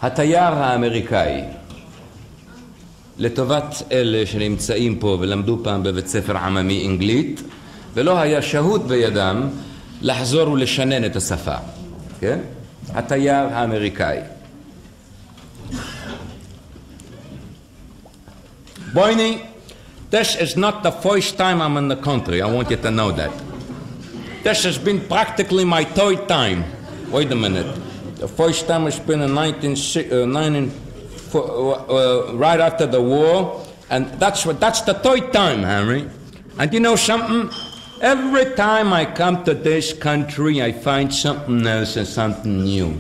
התייר האמריקאי, לטובת אלה שנמצאים פה ולמדו פעם בבית ספר עממי אנגלית ולא היה שהות בידם לחזור ולשנן את השפה, כן? התייר האמריקאי. Boyni, this is not the first time I'm in the country. I want you to know that. This has been practically my third time. Wait a minute. The first time has been in right after the war, and that's the third time, Henry. And you know something? Every time I come to this country, I find something else and something new.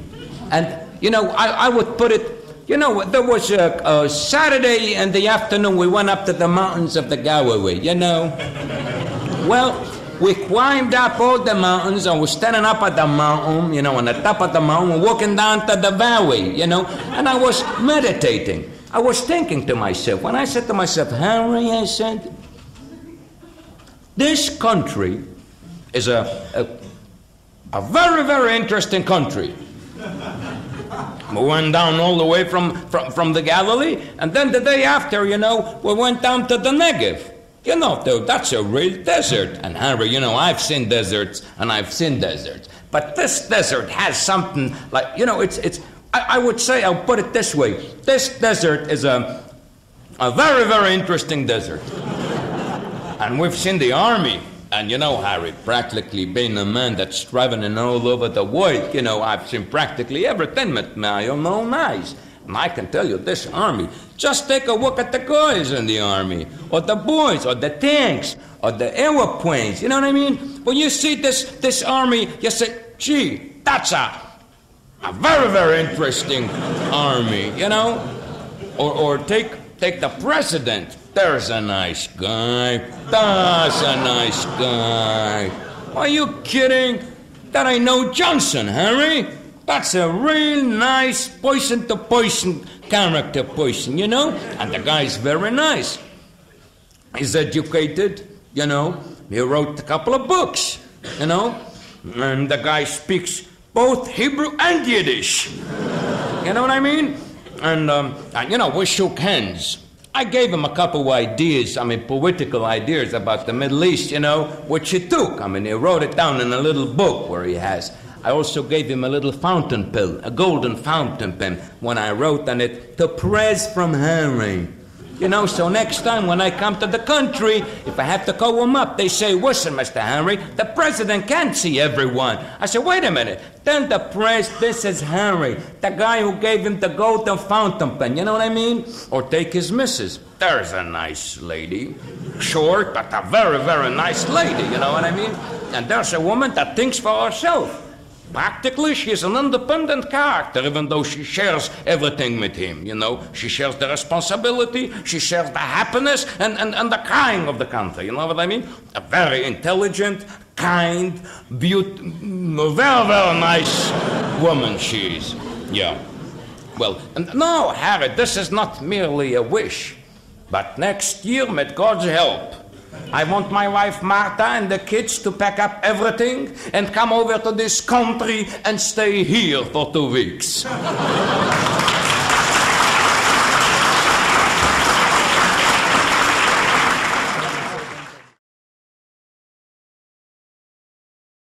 And, you know, I would put it, you know, there was a Saturday in the afternoon, we went up to the mountains of the Galloway, you know. Well, we climbed up all the mountains, and we're standing up at the mountain, you know, on the top of the mountain, walking down to the valley, you know, and I was meditating. I was thinking to myself, when I said to myself, Henry, I said, this country is a very, very interesting country. We went down all the way from the Galilee, and then the day after, you know, we went down to the Negev. You know, dude, that's a real desert. And Henry, you know, I've seen deserts, and I've seen deserts. But this desert has something like, you know, I would say, I'll put it this way. This desert is a very, very interesting desert. And we've seen the army. And you know, Harry, practically being a man that's traveling all over the world, you know, I've seen practically everything with my own eyes. And I can tell you, this army, just take a look at the guys in the army, or the boys, or the tanks, or the airplanes, you know what I mean? When you see this army, you say, gee, that's a very, very interesting army, you know? Or take the president. There's a nice guy. That's a nice guy. Are you kidding? That ain't no Johnson, Harry. That's a real nice person-to-person character person, you know? And the guy's very nice. He's educated, you know? He wrote a couple of books, you know? And the guy speaks both Hebrew and Yiddish. You know what I mean? And you know, we shook hands. I gave him a couple of ideas, I mean, political ideas about the Middle East, you know, which he took. I mean, he wrote it down in a little book where he has. I also gave him a little fountain pen, a golden fountain pen, when I wrote on it, to press from Henry. You know, so next time when I come to the country, if I have to call him up, they say, listen, Mr. Henry, the president can't see everyone. I said, wait a minute. Then the press, this is Henry, the guy who gave him the golden fountain pen, you know what I mean? Or take his missus. There's a nice lady, short, but a very, very nice lady, you know what I mean? And there's a woman that thinks for herself. Practically, she's an independent character, even though she shares everything with him, you know. She shares the responsibility, she shares the happiness and the crying of the country, you know what I mean? A very intelligent, kind, very, very nice woman she is, yeah. Well, no, Harry, this is not merely a wish, but next year, with God's help, I want my wife Martha and the kids to pack up everything and come over to this country and stay here for 2 weeks.